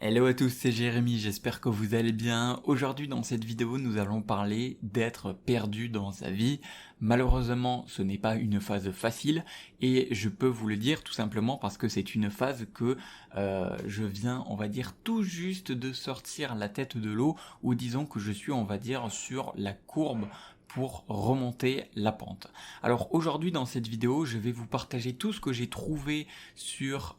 Hello à tous, c'est Jérémy, j'espère que vous allez bien. Aujourd'hui dans cette vidéo, nous allons parler d'être perdu dans sa vie. Malheureusement, ce n'est pas une phase facile et je peux vous le dire tout simplement parce que c'est une phase que je viens, on va dire, tout juste de sortir la tête de l'eau, ou disons que je suis, on va dire, sur la courbe pour remonter la pente. Alors aujourd'hui dans cette vidéo, je vais vous partager tout ce que j'ai trouvé sur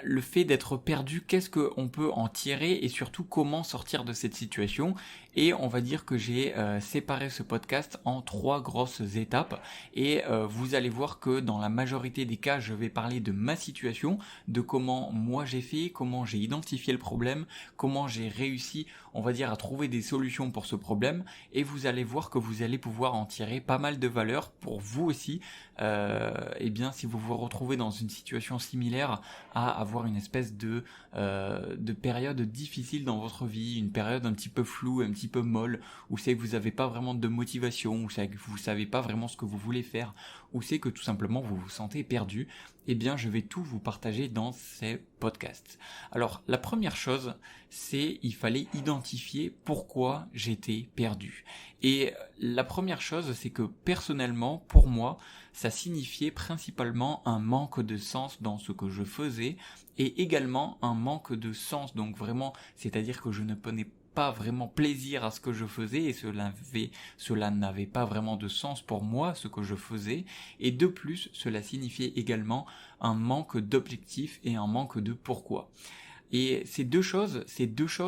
le fait d'être perdu, qu'est-ce qu'on peut en tirer et surtout comment sortir de cette situation. Et on va dire que j'ai séparé ce podcast en 3 grosses étapes et vous allez voir que dans la majorité des cas, je vais parler de ma situation, de comment moi j'ai fait, comment j'ai identifié le problème, comment j'ai réussi, on va dire, à trouver des solutions pour ce problème, et vous allez voir que vous allez pouvoir en tirer pas mal de valeur pour vous aussi, et bien si vous vous retrouvez dans une situation similaire à avoir une espèce de période difficile dans votre vie, une période un petit peu floue, un petit peu molle, où c'est que vous n'avez pas vraiment de motivation, où c'est que vous savez pas vraiment ce que vous voulez faire, ou c'est que tout simplement vous vous sentez perdu, eh bien je vais tout vous partager dans ces podcasts. Alors la première chose, c'est il fallait identifier pourquoi j'étais perdu. Et la première chose, c'est que personnellement, pour moi, ça signifiait principalement un manque de sens dans ce que je faisais et également un manque de sens, donc vraiment, c'est-à-dire que je ne prenais pas vraiment plaisir à ce que je faisais et cela n'avait pas vraiment de sens pour moi ce que je faisais, et de plus cela signifiait également un manque d'objectif et un manque de pourquoi. Et ces deux choses,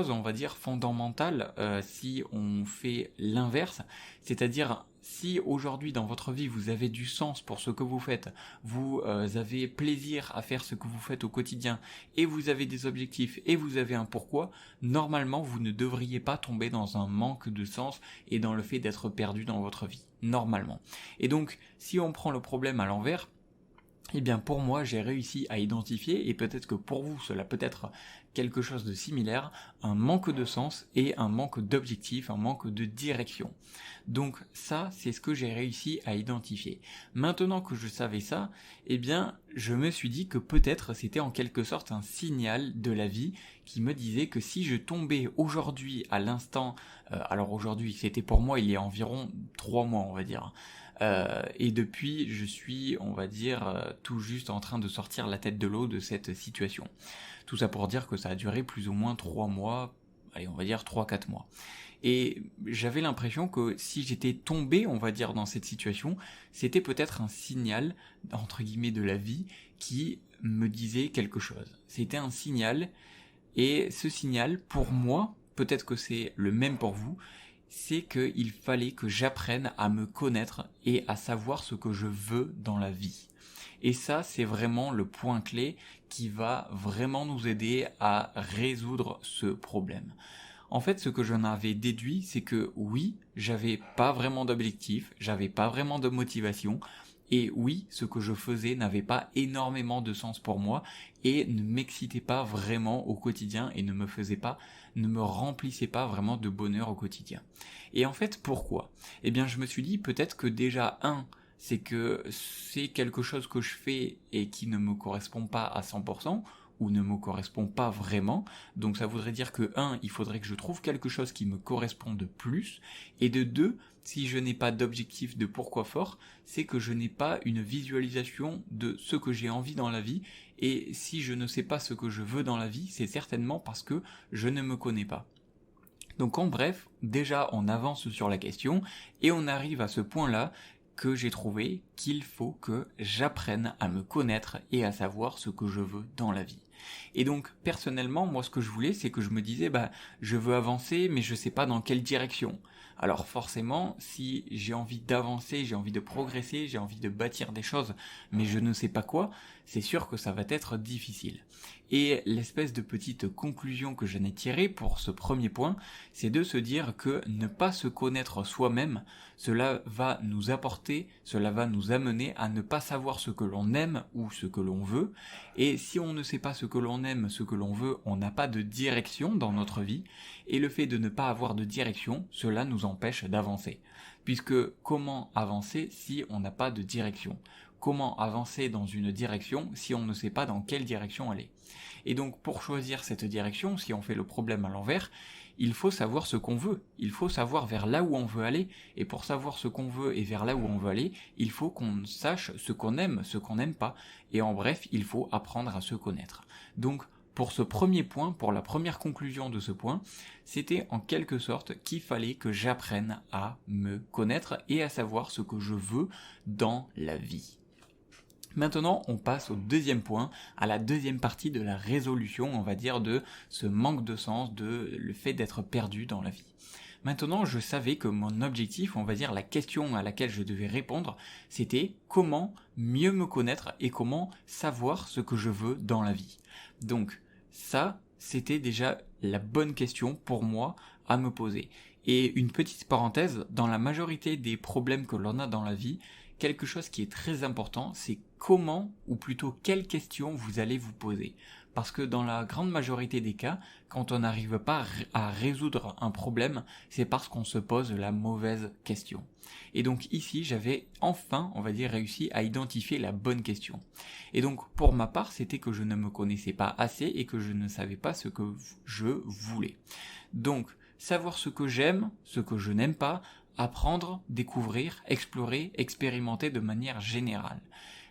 on va dire, fondamentales, si on fait l'inverse, c'est-à-dire si aujourd'hui dans votre vie vous avez du sens pour ce que vous faites, vous avez plaisir à faire ce que vous faites au quotidien, et vous avez des objectifs, et vous avez un pourquoi, normalement vous ne devriez pas tomber dans un manque de sens et dans le fait d'être perdu dans votre vie, normalement. Et donc, si on prend le problème à l'envers, eh bien pour moi j'ai réussi à identifier, et peut-être que pour vous cela peut être quelque chose de similaire, un manque de sens et un manque d'objectif, un manque de direction. Donc ça c'est ce que j'ai réussi à identifier. Maintenant que je savais ça, eh bien je me suis dit que peut-être c'était en quelque sorte un signal de la vie qui me disait que si je tombais aujourd'hui à l'instant, alors aujourd'hui c'était pour moi il y a environ 3 mois on va dire, et depuis, je suis, on va dire, tout juste en train de sortir la tête de l'eau de cette situation. Tout ça pour dire que ça a duré plus ou moins 3 mois, allez, on va dire 3-4 mois. Et j'avais l'impression que si j'étais tombé, on va dire, dans cette situation, c'était peut-être un signal, entre guillemets, de la vie qui me disait quelque chose. C'était un signal, et ce signal, pour moi, peut-être que c'est le même pour vous, c'est qu'il fallait que j'apprenne à me connaître et à savoir ce que je veux dans la vie. Et ça, c'est vraiment le point clé qui va vraiment nous aider à résoudre ce problème. En fait, ce que j'en avais déduit, c'est que oui, j'avais pas vraiment d'objectif, j'avais pas vraiment de motivation, et oui, ce que je faisais n'avait pas énormément de sens pour moi et ne m'excitait pas vraiment au quotidien et ne me remplissait pas vraiment de bonheur au quotidien. Et en fait, pourquoi? Eh bien, je me suis dit peut-être que déjà, c'est que c'est quelque chose que je fais et qui ne me correspond pas à 100%, ou ne me correspond pas vraiment. Donc ça voudrait dire que il faudrait que je trouve quelque chose qui me corresponde plus, et de 2, si je n'ai pas d'objectif de pourquoi fort, c'est que je n'ai pas une visualisation de ce que j'ai envie dans la vie, et si je ne sais pas ce que je veux dans la vie, c'est certainement parce que je ne me connais pas. Donc en bref, déjà on avance sur la question, et on arrive à ce point-là que j'ai trouvé qu'il faut que j'apprenne à me connaître et à savoir ce que je veux dans la vie. Et donc personnellement, moi ce que je voulais, c'est que je me disais, je veux avancer, mais je sais pas dans quelle direction. Alors forcément, si j'ai envie d'avancer, j'ai envie de progresser, j'ai envie de bâtir des choses, mais je ne sais pas quoi, c'est sûr que ça va être difficile. Et l'espèce de petite conclusion que j'en ai tirée pour ce premier point, c'est de se dire que ne pas se connaître soi-même, cela va nous apporter, cela va nous amener à ne pas savoir ce que l'on aime ou ce que l'on veut, et si on ne sait pas ce que l'on aime, ce que l'on veut, on n'a pas de direction dans notre vie, et le fait de ne pas avoir de direction, cela nous empêche d'avancer. Puisque comment avancer si on n'a pas de direction? Comment avancer dans une direction si on ne sait pas dans quelle direction aller? Et donc pour choisir cette direction, si on fait le problème à l'envers, il faut savoir ce qu'on veut, il faut savoir vers là où on veut aller, et pour savoir ce qu'on veut et vers là où on veut aller, il faut qu'on sache ce qu'on aime, ce qu'on n'aime pas, et en bref, il faut apprendre à se connaître. Donc pour ce premier point, pour la première conclusion de ce point, c'était en quelque sorte qu'il fallait que j'apprenne à me connaître et à savoir ce que je veux dans la vie. Maintenant, on passe au deuxième point, à la deuxième partie de la résolution, on va dire, de ce manque de sens, de le fait d'être perdu dans la vie. Maintenant, je savais que mon objectif, on va dire la question à laquelle je devais répondre, c'était comment mieux me connaître et comment savoir ce que je veux dans la vie. Donc, ça, c'était déjà la bonne question pour moi à me poser. Et une petite parenthèse, dans la majorité des problèmes que l'on a dans la vie, quelque chose qui est très important, c'est comment, ou plutôt quelles questions vous allez vous poser. Parce que dans la grande majorité des cas, quand on n'arrive pas à résoudre un problème, c'est parce qu'on se pose la mauvaise question. Et donc ici, j'avais enfin, on va dire, réussi à identifier la bonne question. Et donc pour ma part, c'était que je ne me connaissais pas assez et que je ne savais pas ce que je voulais. Donc, savoir ce que j'aime, ce que je n'aime pas, apprendre, découvrir, explorer, expérimenter de manière générale.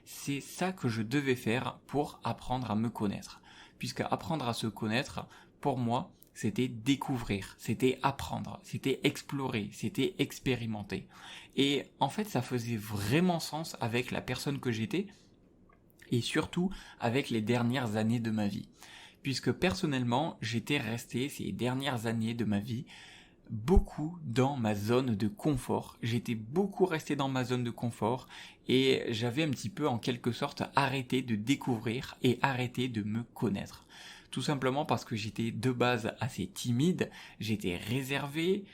C'est ça que je devais faire pour apprendre à me connaître. Puisque apprendre à se connaître, pour moi, c'était découvrir, c'était apprendre, c'était explorer, c'était expérimenter. Et en fait, ça faisait vraiment sens avec la personne que j'étais et surtout avec les dernières années de ma vie. Puisque personnellement, j'étais resté ces dernières années de ma vie beaucoup dans ma zone de confort. J'étais beaucoup resté dans ma zone de confort et j'avais un petit peu en quelque sorte arrêté de découvrir et arrêté de me connaître. Tout simplement parce que j'étais de base assez timide, j'étais réservé,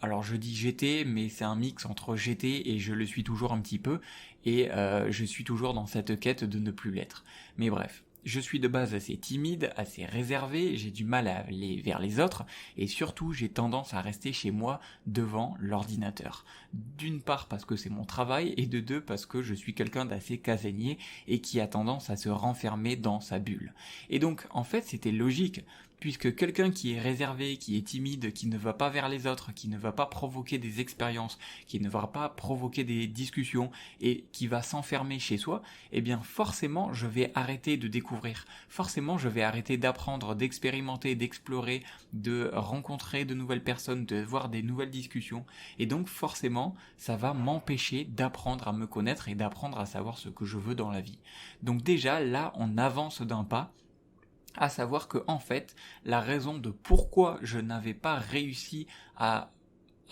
alors je dis j'étais, mais c'est un mix entre j'étais et je le suis toujours un petit peu, et je suis toujours dans cette quête de ne plus l'être. Mais bref. Je suis de base assez timide, assez réservé, j'ai du mal à aller vers les autres et surtout j'ai tendance à rester chez moi devant l'ordinateur. D'une part parce que c'est mon travail et de deux parce que je suis quelqu'un d'assez casanier et qui a tendance à se renfermer dans sa bulle. Et donc en fait c'était logique. Puisque quelqu'un qui est réservé, qui est timide, qui ne va pas vers les autres, qui ne va pas provoquer des expériences, qui ne va pas provoquer des discussions et qui va s'enfermer chez soi, eh bien forcément je vais arrêter de découvrir, forcément je vais arrêter d'apprendre, d'expérimenter, d'explorer, de rencontrer de nouvelles personnes, de voir des nouvelles discussions et donc forcément ça va m'empêcher d'apprendre à me connaître et d'apprendre à savoir ce que je veux dans la vie. Donc déjà là on avance d'un pas, à savoir que en fait, la raison de pourquoi je n'avais pas réussi à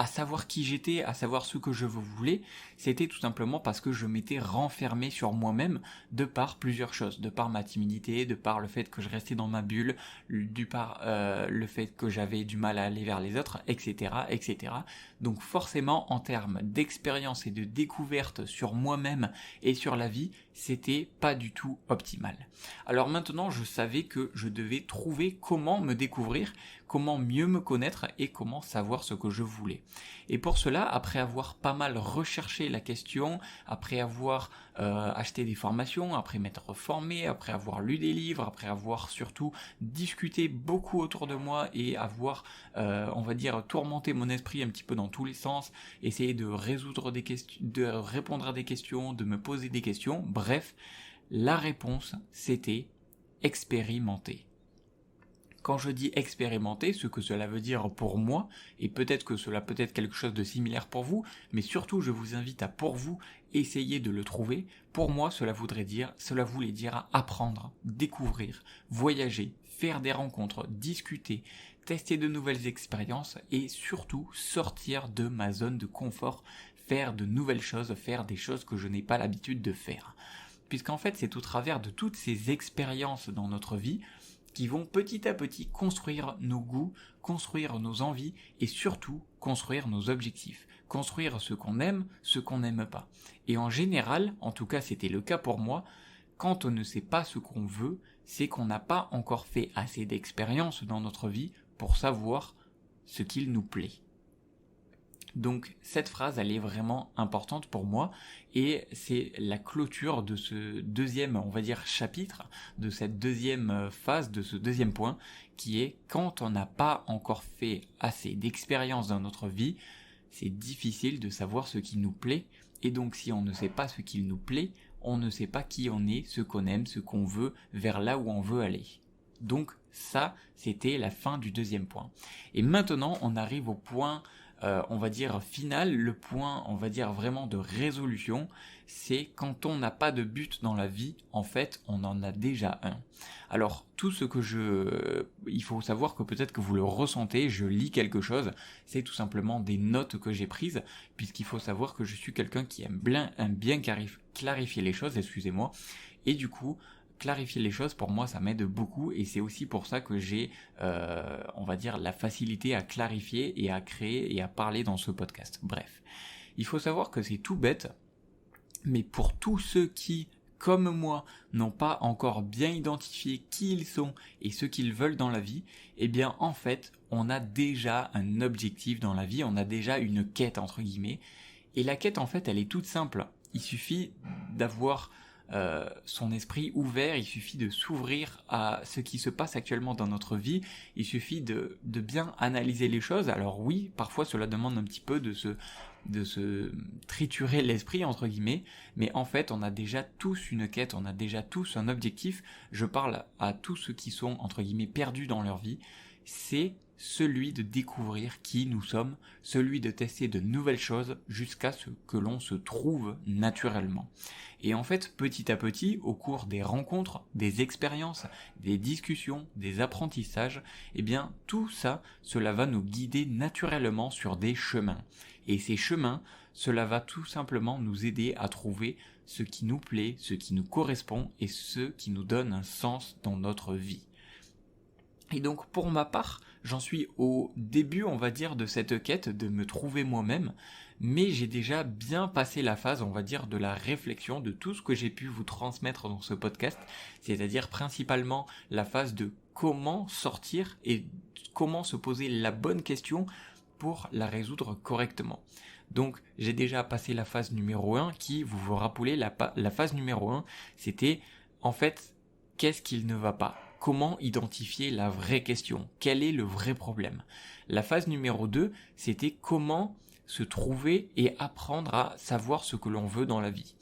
savoir qui j'étais, à savoir ce que je voulais, c'était tout simplement parce que je m'étais renfermé sur moi-même de par plusieurs choses, de par ma timidité, de par le fait que je restais dans ma bulle, le fait que j'avais du mal à aller vers les autres, etc., etc. Donc forcément, en termes d'expérience et de découverte sur moi-même et sur la vie, c'était pas du tout optimal. Alors maintenant, je savais que je devais trouver comment me découvrir, comment mieux me connaître et comment savoir ce que je voulais. Et pour cela, après avoir pas mal recherché la question, après avoir acheté des formations, après m'être formé, après avoir lu des livres, après avoir surtout discuté beaucoup autour de moi et avoir, on va dire, tourmenté mon esprit un petit peu dans tous les sens, essayer de résoudre des questions, de répondre à des questions, de me poser des questions, bref, la réponse c'était expérimenter. Quand je dis expérimenter, ce que cela veut dire pour moi, et peut-être que cela peut être quelque chose de similaire pour vous, mais surtout je vous invite à pour vous essayer de le trouver. Pour moi, cela voulait dire apprendre, découvrir, voyager, faire des rencontres, discuter, tester de nouvelles expériences et surtout sortir de ma zone de confort, faire de nouvelles choses, faire des choses que je n'ai pas l'habitude de faire. Puisqu'en fait, c'est au travers de toutes ces expériences dans notre vie qui vont petit à petit construire nos goûts, construire nos envies et surtout construire nos objectifs, construire ce qu'on aime, ce qu'on n'aime pas. Et en général, en tout cas c'était le cas pour moi, quand on ne sait pas ce qu'on veut, c'est qu'on n'a pas encore fait assez d'expériences dans notre vie pour savoir ce qu'il nous plaît. Donc cette phrase, elle est vraiment importante pour moi et c'est la clôture de ce deuxième, on va dire, chapitre, de cette deuxième phase, de ce deuxième point, qui est quand on n'a pas encore fait assez d'expérience dans notre vie, c'est difficile de savoir ce qui nous plaît et donc si on ne sait pas ce qui nous plaît, on ne sait pas qui on est, ce qu'on aime, ce qu'on veut, vers là où on veut aller. Donc ça, c'était la fin du deuxième point. Et maintenant, on arrive au point on va dire final, le point on va dire vraiment de résolution, c'est quand on n'a pas de but dans la vie, en fait on en a déjà un. Alors tout ce que il faut savoir que peut-être que vous le ressentez, je lis quelque chose, c'est tout simplement des notes que j'ai prises, puisqu'il faut savoir que je suis quelqu'un qui aime bien clarifier les choses, excusez-moi, et du coup clarifier les choses, pour moi, ça m'aide beaucoup et c'est aussi pour ça que j'ai, on va dire, la facilité à clarifier et à créer et à parler dans ce podcast. Bref, il faut savoir que c'est tout bête, mais pour tous ceux qui, comme moi, n'ont pas encore bien identifié qui ils sont et ce qu'ils veulent dans la vie, eh bien, en fait, on a déjà un objectif dans la vie, on a déjà une quête, entre guillemets, et la quête, en fait, elle est toute simple. Il suffit d'avoir son esprit ouvert, il suffit de s'ouvrir à ce qui se passe actuellement dans notre vie, il suffit de bien analyser les choses. Alors oui, parfois cela demande un petit peu de se triturer l'esprit entre guillemets, mais en fait on a déjà tous une quête, on a déjà tous un objectif. Je parle à tous ceux qui sont entre guillemets perdus dans leur vie, c'est celui de découvrir qui nous sommes, celui de tester de nouvelles choses jusqu'à ce que l'on se trouve naturellement. Et en fait, petit à petit, au cours des rencontres, des expériences, des discussions, des apprentissages, eh bien, tout ça, cela va nous guider naturellement sur des chemins. Et ces chemins, cela va tout simplement nous aider à trouver ce qui nous plaît, ce qui nous correspond et ce qui nous donne un sens dans notre vie. Et donc pour ma part, j'en suis au début, on va dire, de cette quête de me trouver moi-même, mais j'ai déjà bien passé la phase, on va dire, de la réflexion, de tout ce que j'ai pu vous transmettre dans ce podcast, c'est-à-dire principalement la phase de comment sortir et comment se poser la bonne question pour la résoudre correctement. Donc j'ai déjà passé la phase numéro 1 qui, vous vous rappelez, la phase numéro 1, c'était en fait, qu'est-ce qu'il ne va pas ? Comment identifier la vraie question ? Quel est le vrai problème ? La phase numéro 2, c'était comment se trouver et apprendre à savoir ce que l'on veut dans la vie.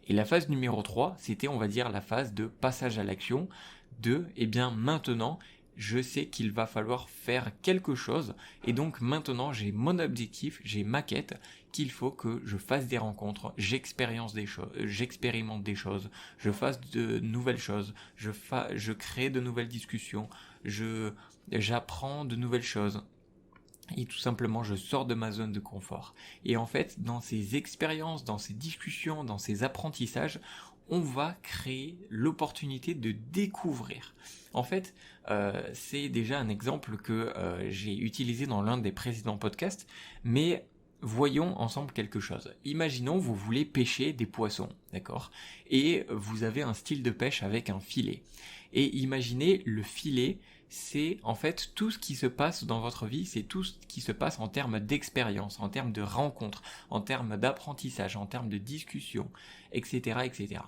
Et la phase numéro 3, c'était, on va dire, la phase de passage à l'action, eh bien maintenant, je sais qu'il va falloir faire quelque chose et donc maintenant j'ai mon objectif, j'ai ma quête, qu'il faut que je fasse des rencontres, j'expérimente des choses, je fasse de nouvelles choses, je crée de nouvelles discussions, j'apprends de nouvelles choses. Et tout simplement, je sors de ma zone de confort. Et en fait, dans ces expériences, dans ces discussions, dans ces apprentissages, on va créer l'opportunité de découvrir. En fait, c'est déjà un exemple que j'ai utilisé dans l'un des précédents podcasts, mais voyons ensemble quelque chose. Imaginons, vous voulez pêcher des poissons, d'accord ? Et vous avez un style de pêche avec un filet. Et imaginez, le filet, c'est en fait tout ce qui se passe dans votre vie, c'est tout ce qui se passe en termes d'expérience, en termes de rencontres, en termes d'apprentissage, en termes de discussion, etc., etc.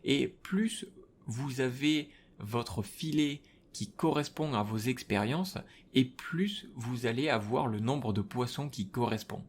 Et plus vous avez votre filet qui correspond à vos expériences, et plus vous allez avoir le nombre de poissons qui correspond.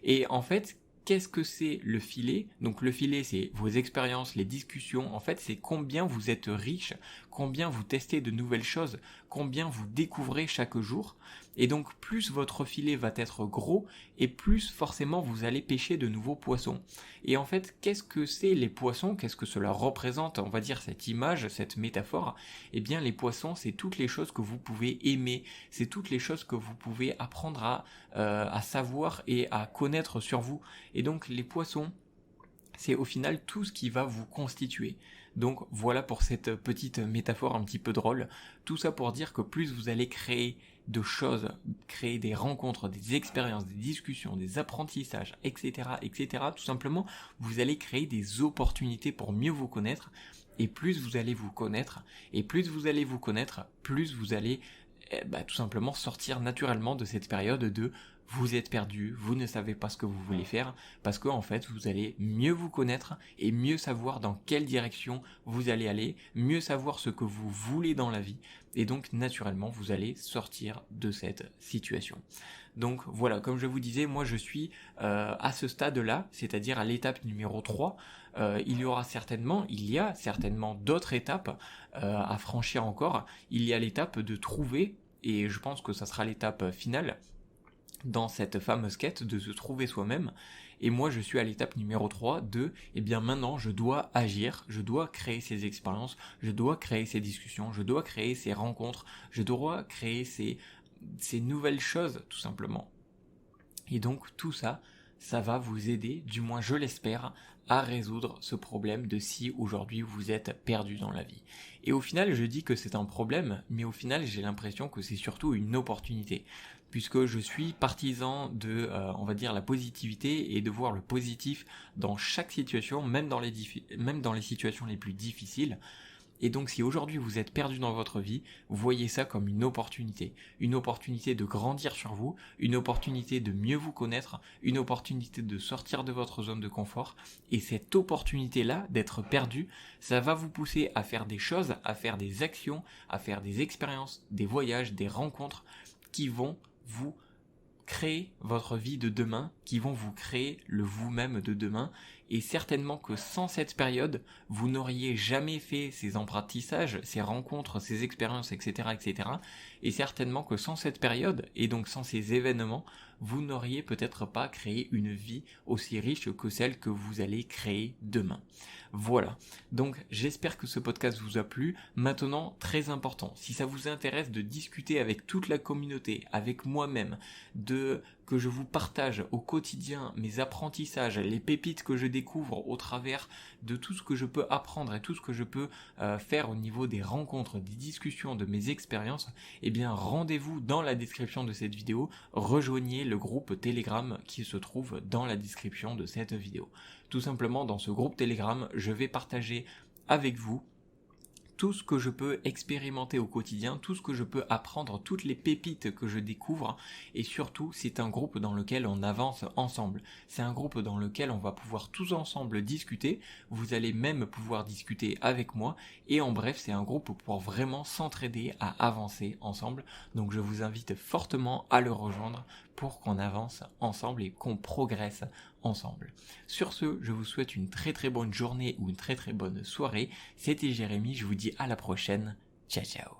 Et en fait, qu'est-ce que c'est le filet ? Donc le filet, c'est vos expériences, les discussions. En fait, c'est combien vous êtes riche, combien vous testez de nouvelles choses, combien vous découvrez chaque jour. Et donc plus votre filet va être gros et plus forcément vous allez pêcher de nouveaux poissons. Et en fait, qu'est-ce que c'est les poissons ? Qu'est-ce que cela représente, on va dire, cette image, cette métaphore ? Eh bien les poissons, c'est toutes les choses que vous pouvez aimer, c'est toutes les choses que vous pouvez apprendre à savoir et à connaître sur vous. Et donc les poissons, c'est au final tout ce qui va vous constituer. Donc voilà pour cette petite métaphore un petit peu drôle. Tout ça pour dire que plus vous allez créer de choses, créer des rencontres, des expériences, des discussions, des apprentissages, etc., etc., tout simplement, vous allez créer des opportunités pour mieux vous connaître. Et plus vous allez vous connaître, plus vous allez tout simplement sortir naturellement de cette période de vous êtes perdu, vous ne savez pas ce que vous voulez faire, parce que en fait vous allez mieux vous connaître et mieux savoir dans quelle direction vous allez aller, mieux savoir ce que vous voulez dans la vie, et donc naturellement vous allez sortir de cette situation. Donc voilà, comme je vous disais, moi je suis à ce stade-là, c'est-à-dire à l'étape numéro 3. Il y a certainement d'autres étapes à franchir encore. Il y a l'étape de trouver, et je pense que ça sera l'étape finale dans cette fameuse quête de se trouver soi-même. Et moi je suis à l'étape numéro 3 de, eh bien maintenant je dois agir, je dois créer ces expériences, je dois créer ces discussions, je dois créer ces rencontres, je dois créer ces nouvelles choses tout simplement. Et donc tout ça, ça va vous aider, du moins je l'espère, à résoudre ce problème de si aujourd'hui vous êtes perdu dans la vie. Et au final, je dis que c'est un problème, mais au final, j'ai l'impression que c'est surtout une opportunité, puisque je suis partisan de, on va dire, la positivité et de voir le positif dans chaque situation, même dans les situations les plus difficiles. Et donc si aujourd'hui vous êtes perdu dans votre vie, voyez ça comme une opportunité de grandir sur vous, une opportunité de mieux vous connaître, une opportunité de sortir de votre zone de confort, et cette opportunité-là d'être perdu, ça va vous pousser à faire des choses, à faire des actions, à faire des expériences, des voyages, des rencontres qui vont vous créer votre vie de demain, qui vont vous créer le vous-même de demain, et certainement que sans cette période, vous n'auriez jamais fait ces apprentissages, ces rencontres, ces expériences, etc., etc., et certainement que sans cette période, et donc sans ces événements, vous n'auriez peut-être pas créé une vie aussi riche que celle que vous allez créer demain. Voilà, donc j'espère que ce podcast vous a plu. Maintenant, très important, si ça vous intéresse de discuter avec toute la communauté, avec moi-même, que je vous partage au quotidien mes apprentissages, les pépites que je découvre au travers de tout ce que je peux apprendre et tout ce que je peux faire au niveau des rencontres, des discussions, de mes expériences, eh bien rendez-vous dans la description de cette vidéo, rejoignez le groupe Telegram qui se trouve dans la description de cette vidéo. Tout simplement, dans ce groupe Telegram, je vais partager avec vous tout ce que je peux expérimenter au quotidien, tout ce que je peux apprendre, toutes les pépites que je découvre, et surtout c'est un groupe dans lequel on avance ensemble. C'est un groupe dans lequel on va pouvoir tous ensemble discuter, vous allez même pouvoir discuter avec moi, et en bref c'est un groupe pour vraiment s'entraider à avancer ensemble, donc je vous invite fortement à le rejoindre pour qu'on avance ensemble et qu'on progresse ensemble. Sur ce, je vous souhaite une très très bonne journée ou une très très bonne soirée. C'était Jérémy, je vous dis à la prochaine. Ciao ciao.